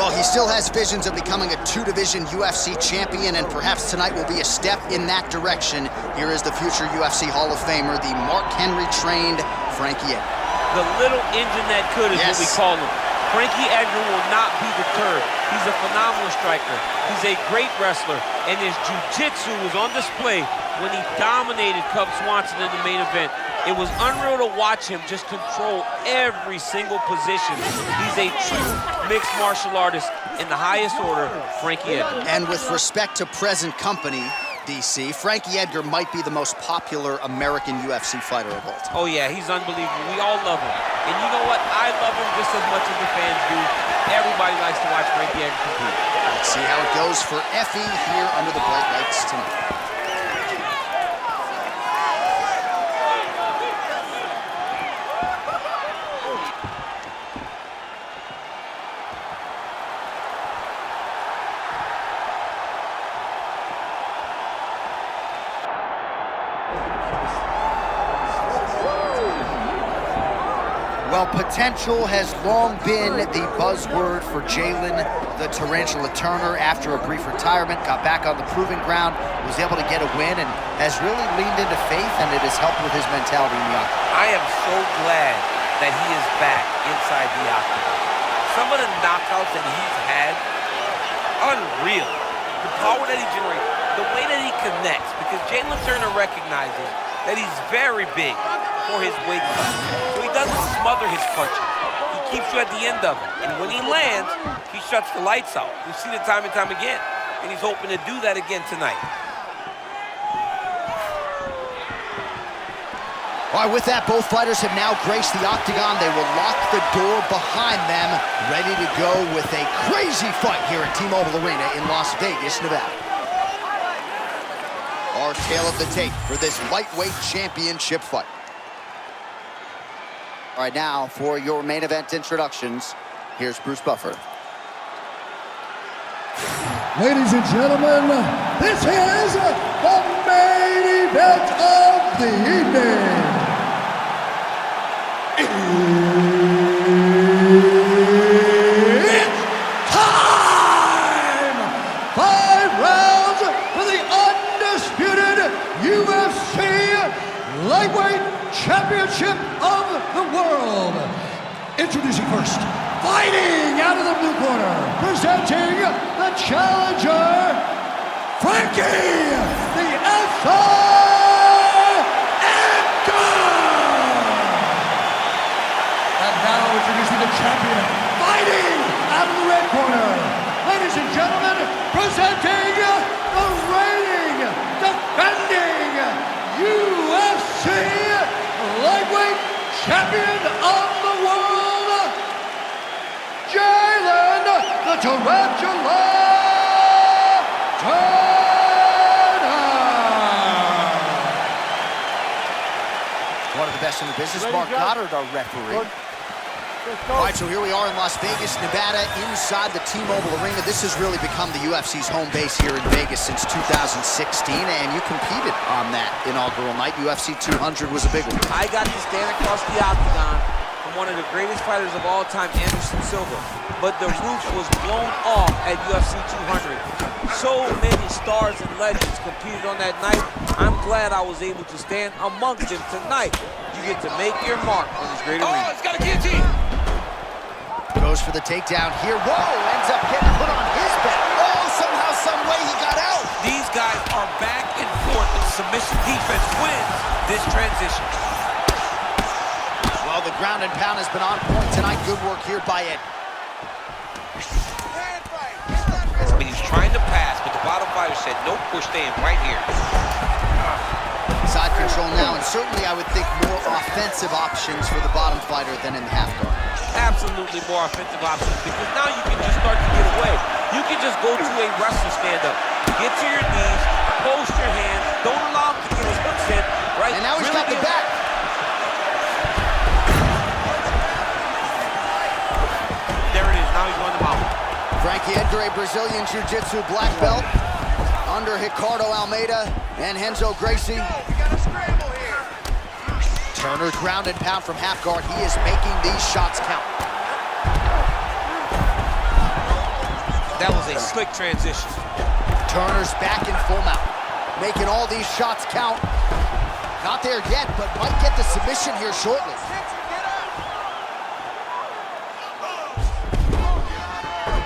Well, he still has visions of becoming a two-division UFC champion, and perhaps tonight will be a step in that direction. Here is the future UFC Hall of Famer, the Mark Henry-trained Frankie Edgar. The little engine that could is what we call him. Frankie Edgar will not be deterred. He's a phenomenal striker. He's a great wrestler, and his jiu-jitsu was on display when he dominated Cub Swanson in the main event. It was unreal to watch him just control every single position. He's a true mixed martial artist in the highest order, Frankie Edgar. And with respect to present company, DC, Frankie Edgar might be the most popular American UFC fighter of all time. Oh yeah, he's unbelievable. We all love him. And you know what? I love him just as much as the fans do. Everybody likes to watch Frankie Edgar compete. Let's see how it goes for Effie here under the bright lights tonight. Well, potential has long been the buzzword for Jalin, the Tarantula Turner. After a brief retirement, got back on the proving ground, was able to get a win, and has really leaned into faith, and it has helped with his mentality in the octagon. I am so glad that he is back inside the octagon. Some of the knockouts that he's had, unreal. The power that he generates, the way that he connects, because Jalin Turner recognizes that he's very big for his weight cut. So he doesn't smother his punches. He keeps you at the end of it. And when he lands, he shuts the lights out. We've seen it time and time again. And he's hoping to do that again tonight. All right, with that, both fighters have now graced the octagon. They will lock the door behind them, ready to go with a crazy fight here at T-Mobile Arena in Las Vegas, Nevada. Our tale of the tape for this lightweight championship fight. All right, now for your main event introductions, here's Bruce Buffer. Ladies and gentlemen, this is the main event of the evening. It's time! 5 rounds for the undisputed UFC Lightweight Championship of the world. Introducing first, fighting out of the blue corner, presenting the challenger, Frankie the Edgar. And now introducing the champion, fighting out of the red corner, ladies and gentlemen, presenting the reigning, defending UFC Lightweight Champion of the world, Jalin the Tarantula Turner. One of the best in the business, Mark Goddard, our referee. All right, so here we are in Las Vegas, Nevada, inside the T-Mobile Arena. This has really become the UFC's home base here in Vegas since 2016, and you competed on that inaugural night. UFC 200 was a big one. I got to stand across the octagon from one of the greatest fighters of all time, Anderson Silva. But the roof was blown off at UFC 200. So many stars and legends competed on that night. I'm glad I was able to stand amongst them tonight. You get to make your mark on this great arena. Oh, it's got a guillotine! Goes for the takedown here. Whoa, ends up getting put on his back. Oh, somehow, some way he got out. These guys are back and forth, and submission defense wins this transition. Well, the ground and pound has been on point tonight. Good work here by Ed. I mean, he's trying to pass, but the bottom fighter said, nope, we're staying right here. Side control now, and certainly I would think more offensive options for the bottom fighter than in the half guard. Absolutely more offensive options, because now you can just start to get away. You can just go to a wrestling stand-up. Get to your knees, post your hands, don't allow him to get his hooks in, right? And now he's got the back. There it is, now he's on the mount. Frankie Edgar, a Brazilian Jiu-Jitsu black belt, under Ricardo Almeida and Renzo Gracie. Turner ground and pound from half guard. He is making these shots count. That was a slick transition. Turner's back in full mount, making all these shots count. Not there yet, but might get the submission here shortly.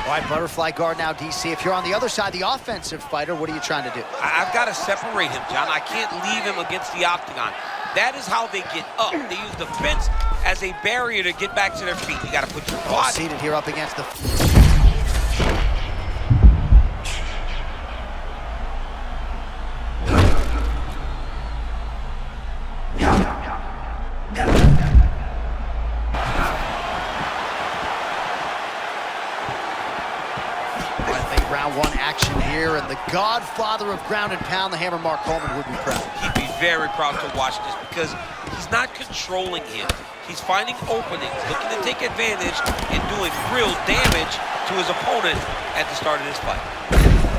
All right, butterfly guard now, DC. If you're on the other side, the offensive fighter, what are you trying to do? I've got to separate him, John. I can't leave him against the octagon. That is how they get up. They use the fence as a barrier to get back to their feet. You got to put your body. Seated here up against the... Round one action here, and the godfather of ground and pound, the Hammer Mark Coleman, would be proud. He'd be very proud to watch this because he's not controlling him. He's finding openings, looking to take advantage and doing real damage to his opponent at the start of this fight.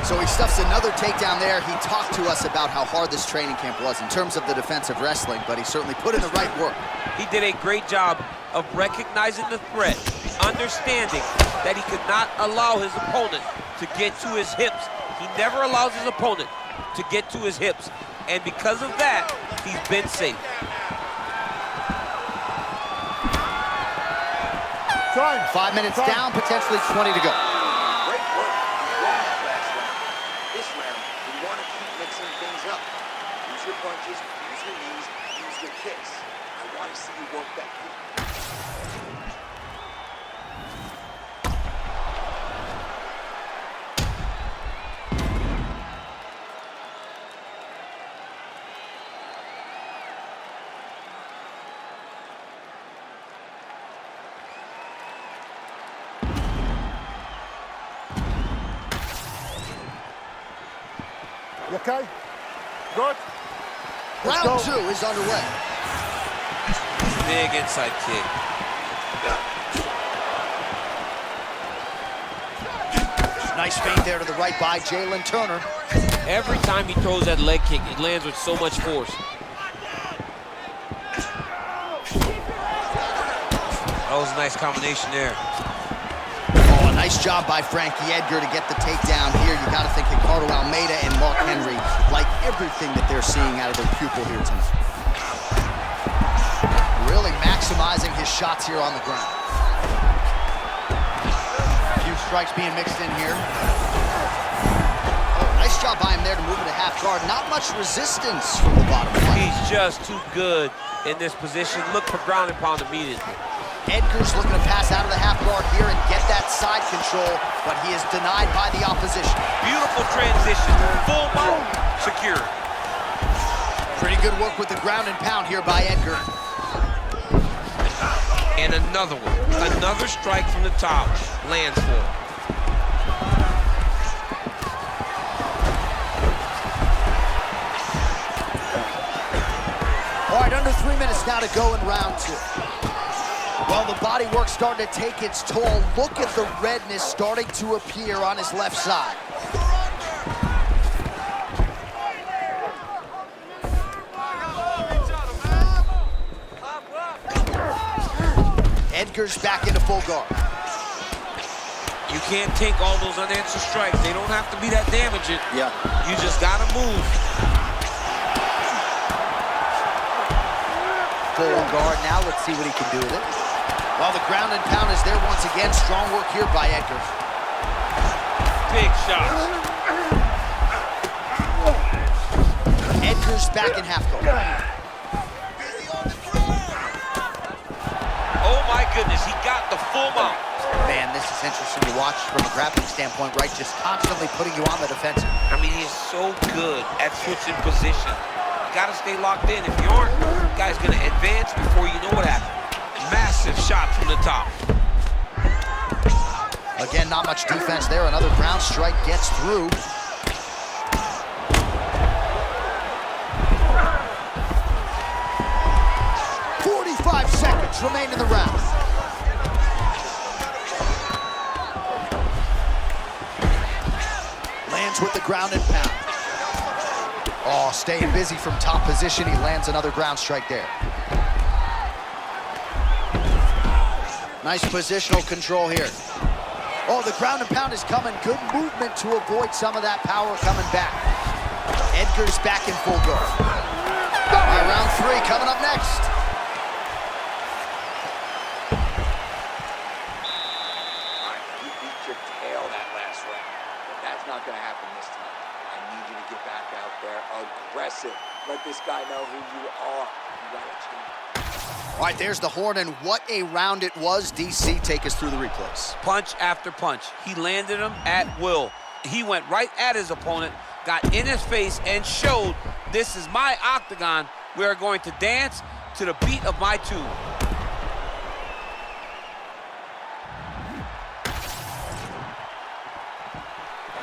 So he stuffs another takedown there. He talked to us about how hard this training camp was in terms of the defensive wrestling, but he certainly put in the right work. He did a great job of recognizing the threat, understanding that he could not allow his opponent to get to his hips. He never allows his opponent to get to his hips. And because of that, he's been safe. Time. 5 minutes down, potentially 20 to go. Great work. You won that last round. This round, you want to keep mixing things up. Use your punches, use your knees, use your kicks. I want to see you work that kick. You okay? Good? Round two is underway. Big inside kick. Nice feint there to the right by Jalin Turner. Every time he throws that leg kick, it lands with so much force. That was a nice combination there. Oh, a nice job by Frankie Edgar to get the takedown here. You got to think Ricardo Almeida and Mark Henry like everything that they're seeing out of their pupil here tonight. Really maximizing his shots here on the ground. A few strikes being mixed in here. Oh, nice job by him there to move into half guard. Not much resistance from the bottom right. He's just too good in this position. Look for ground and pound immediately. Edgar's looking to pass out of the half guard here and get that side control, but he is denied by the opposition. Beautiful transition, full mount, secure. Pretty good work with the ground and pound here by Edgar. And another one, another strike from the top, lands for him. All right, under 3 minutes now to go in round two. Well, the body work's starting to take its toll. Look at the redness starting to appear on his left side. Edgar's back into full guard. You can't take all those unanswered strikes. They don't have to be that damaging. Yeah. You just gotta move. Full guard now. Let's see what he can do with it. Well, the ground and pound is there once again. Strong work here by Edgar. Big shots. Edgar's back in half guard. Oh my goodness, he got the full mount. Man, this is interesting to watch from a grappling standpoint, right? Just constantly putting you on the defensive. I mean, he is so good at switching position. You gotta stay locked in. If you aren't, the guy's gonna advance before you know what happened. Massive shot from the top. Again, not much defense there. Another ground strike gets through. "45 seconds remain in the round. Lands with the ground and pound. Oh, staying busy from top position. He lands another ground strike there. Nice positional control here. Oh, the ground and pound is coming. Good movement to avoid some of that power coming back. Edgar's back in full guard. All right, round 3 coming up next. All right, you beat your tail that last round, but that's not going to happen this time. I need you to get back out there aggressive. Let this guy know who you are. You got to change. All right, there's the horn, and what a round it was. DC, take us through the replays. Punch after punch. He landed him at will. He went right at his opponent, got in his face, and showed this is my octagon. We are going to dance to the beat of my tune.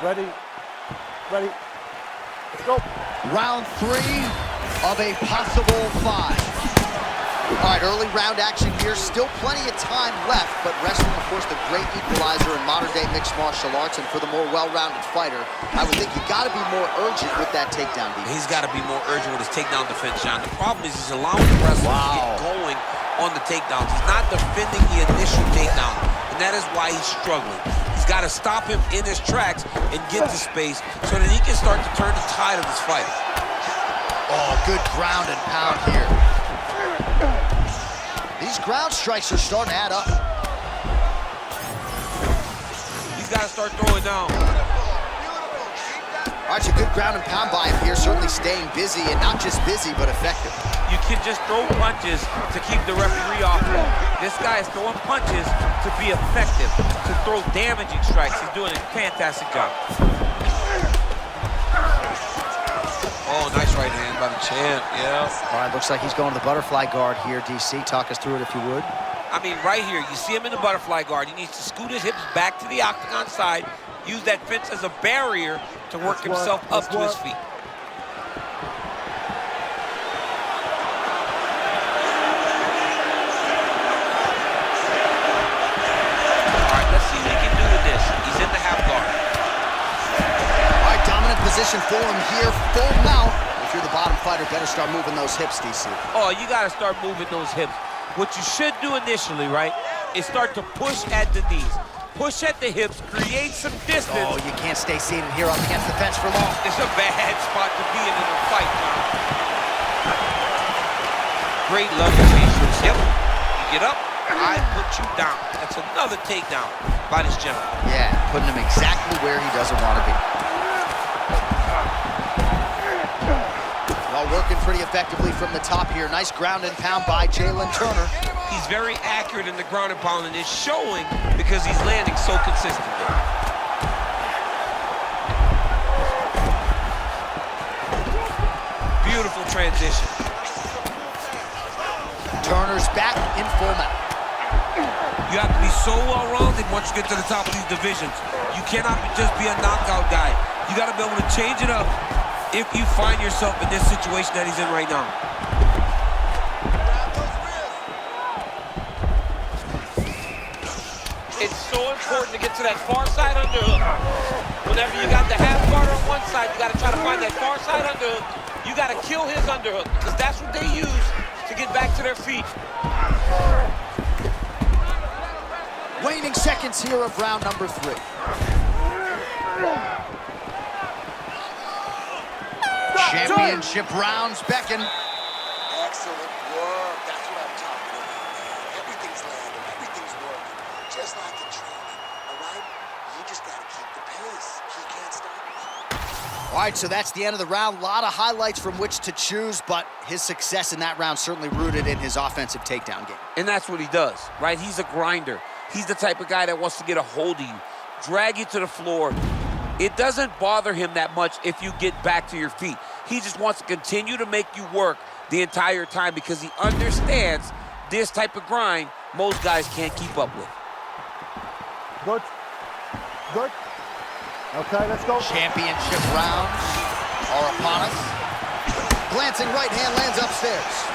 Ready. Let's go. Round 3 of a possible 5. All right, early round action here. Still plenty of time left, but wrestling, of course, the great equalizer in modern-day mixed martial arts, and for the more well-rounded fighter, I would think you got to be more urgent with that takedown defense. He's got to be more urgent with his takedown defense, John. The problem is he's allowing the wrestler to get going on the takedowns. He's not defending the initial takedown, and that is why he's struggling. He's got to stop him in his tracks and get to space so that he can start to turn the tide of his fight. Oh, good ground and pound here. These ground strikes are starting to add up. He's got to start throwing down. All right, so good ground and pound by him here, certainly staying busy, and not just busy, but effective. You can just throw punches to keep the referee off. This guy is throwing punches to be effective, to throw damaging strikes. He's doing a fantastic job. Oh, nice right hand by the champ, yeah. All right, looks like he's going to the butterfly guard here, DC. Talk us through it if you would. I mean, right here, you see him in the butterfly guard. He needs to scoot his hips back to the octagon side, use that fence as a barrier to work himself up to his feet. All right, let's see what he can do with this. He's in the half guard. All right, dominant position for him here, full mount. If you're the bottom fighter, better start moving those hips, DC. Oh, you got to start moving those hips. What you should do initially, right, is start to push at the knees. Push at the hips, create some distance. Oh, you can't stay seated here up against the fence for long. It's a bad spot to be in a fight, John. Great levitations. Yep. You get up, I put you down. That's another takedown by this gentleman. Yeah, putting him exactly where he doesn't want to be. Well, working pretty effectively from the top here. Nice ground and pound by Jalin Turner. He's very accurate in the ground and pound, and it's showing because he's landing so consistently. Beautiful transition. Turner's back in full mount. You have to be so well-rounded once you get to the top of these divisions. You cannot just be a knockout guy. You got to be able to change it up if you find yourself in this situation that he's in right now. It's so important to get to that far side underhook. Whenever you got the half guard on one side, you got to try to find that far side underhook. You got to kill his underhook because that's what they use to get back to their feet. Waning seconds here of round number 3. Championship rounds beckon. Excellent work. That's what I'm talking about, man. Everything's landing. Everything's working. Just like in training, all right? You just got to keep the pace. He can't stop us. All right, so that's the end of the round. A lot of highlights from which to choose, but his success in that round certainly rooted in his offensive takedown game. And that's what he does, right? He's a grinder. He's the type of guy that wants to get a hold of you, drag you to the floor. It doesn't bother him that much if you get back to your feet. He just wants to continue to make you work the entire time because he understands this type of grind most guys can't keep up with. Good. Good. Okay, let's go. Championship rounds are upon us. Glancing right hand lands upstairs.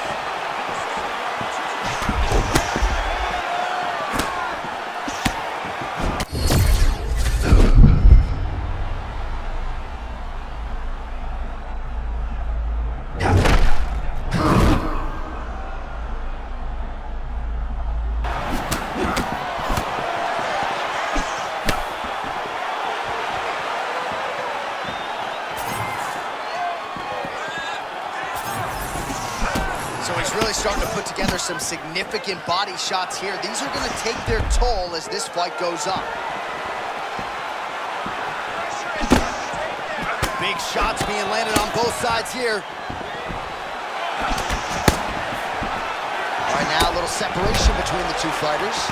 Really starting to put together some significant body shots here. These are going to take their toll as this fight goes on. Big shots being landed on both sides here. Right now, a little separation between the two fighters.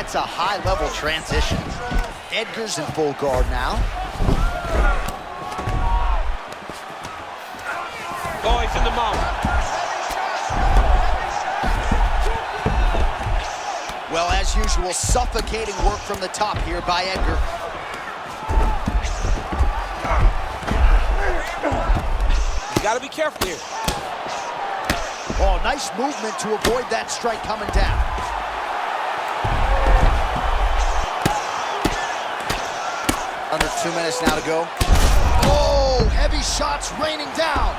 That's a high-level transition. Edgar's in full guard now. Oh, he's in the mount. Well, as usual, suffocating work from the top here by Edgar. You gotta be careful here. Oh, nice movement to avoid that strike coming down. Under 2 minutes now to go. Oh, heavy shots raining down.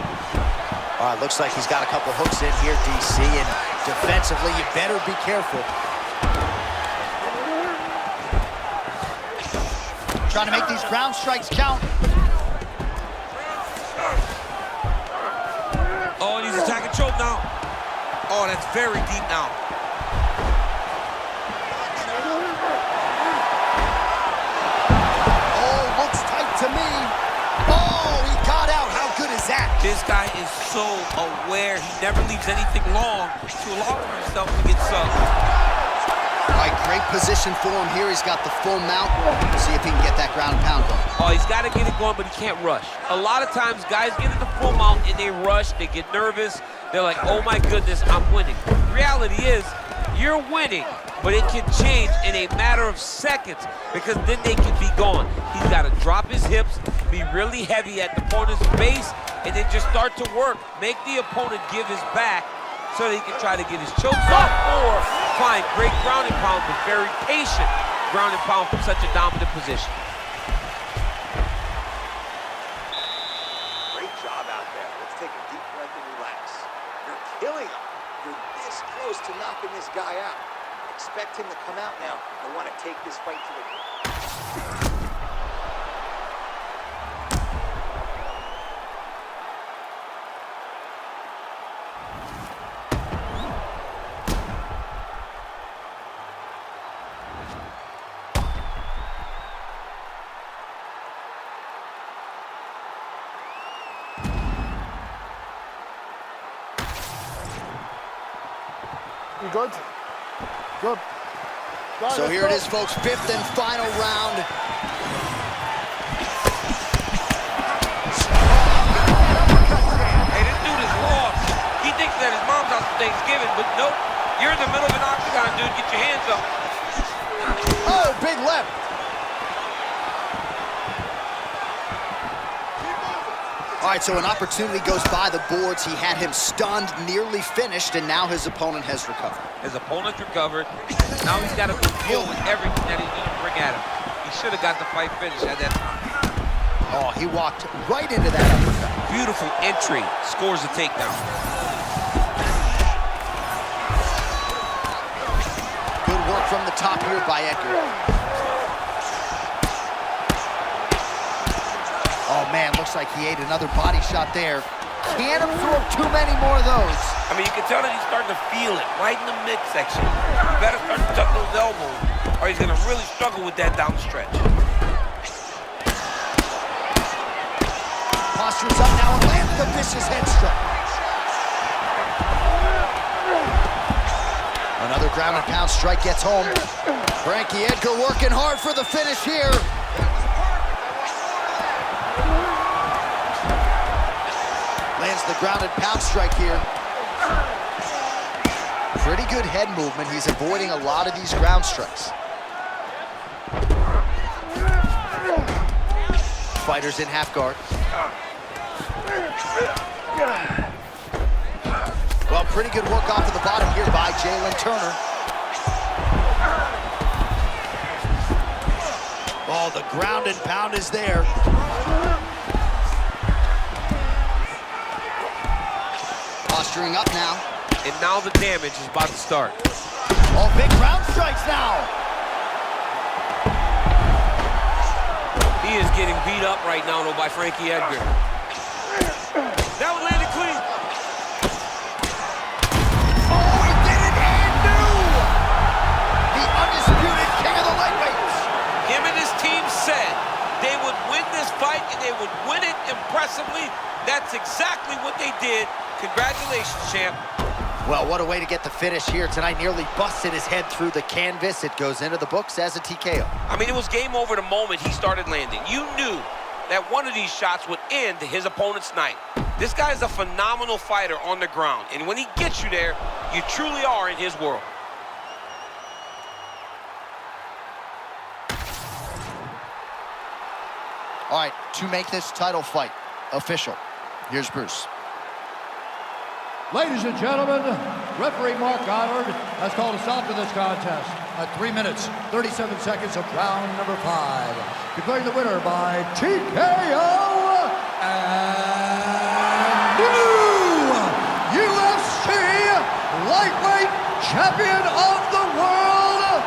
All right, looks like he's got a couple hooks in here, DC, and defensively, you better be careful. Trying to make these ground strikes count. Oh, and he's attacking choke now. Oh, that's very deep now. To me. Oh, he got out. How good is that? This guy is so aware. He never leaves anything long to allow himself to get sucked. All right, great position for him here. He's got the full mount. We'll see if he can get that ground and pound going. Oh, he's got to get it going, but he can't rush. A lot of times, guys get at the full mount and they rush. They get nervous. They're like, oh my goodness, I'm winning. The reality is, you're winning, but it can change in a matter of seconds because then they can be gone. He's got to drop his hips, be really heavy at the opponent's base, and then just start to work. Make the opponent give his back so that he can try to get his chokes off or find great ground and pound, but very patient ground and pound from such a dominant position. Great job out there. Let's take a deep breath and relax. You're killing him. You're this close to knocking this guy out. Expect him to come out now. I want to take this fight to the ground. You good? Good. So here it is, folks, fifth and final round. Hey, this dude is lost. He thinks that his mom's house for Thanksgiving, but nope. You're in the middle of an octagon, dude. Get your hands up. Oh, big left. All right, so an opportunity goes by the boards. He had him stunned, nearly finished, and now his opponent has recovered. His opponent's recovered. Now he's got to deal with everything that he's going to bring at him. He should have got the fight finished at that time. Oh, he walked right into that uppercut. Beautiful entry. Scores the takedown. Good work from the top here by Edgar. Oh, man, looks like he ate another body shot there. Can't absorb too many more of those. I mean, you can tell that he's starting to feel it right in the midsection. You better start to tuck those elbows, or he's going to really struggle with that down stretch. Postures up now and lands the vicious head strike. Another ground and pound strike gets home. Frankie Edgar working hard for the finish here. Lands the ground and pound strike here. Pretty good head movement. He's avoiding a lot of these ground strikes. Fighters in half guard. Well, pretty good work off of the bottom here by Jalin Turner. Oh, the ground and pound is there. Posturing up now. And now the damage is about to start. Oh, big ground strikes now. He is getting beat up right now, though, by Frankie Edgar. That one landed clean. Oh, he did it and knew! The undisputed king of the lightweights. Him and his team said they would win this fight, and they would win it impressively. That's exactly what they did. Congratulations, champ. Well, what a way to get the finish here tonight. Nearly busted his head through the canvas. It goes into the books as a TKO. I mean, it was game over the moment he started landing. You knew that one of these shots would end his opponent's night. This guy is a phenomenal fighter on the ground, and when he gets you there, you truly are in his world. All right, to make this title fight official, here's Bruce. Ladies and gentlemen, referee Mark Goddard has called a stop to this contest at 3 minutes, 37 seconds of round number 5. Declaring the winner by TKO and new UFC lightweight champion of the world,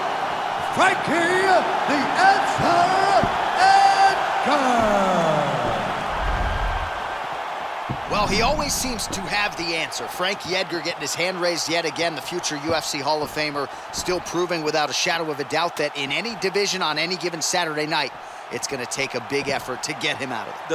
Frankie the Edgar Edgar. Well, he always seems to have the answer. Frankie Edgar getting his hand raised yet again, the future UFC Hall of Famer, still proving without a shadow of a doubt that in any division on any given Saturday night, it's going to take a big effort to get him out of it.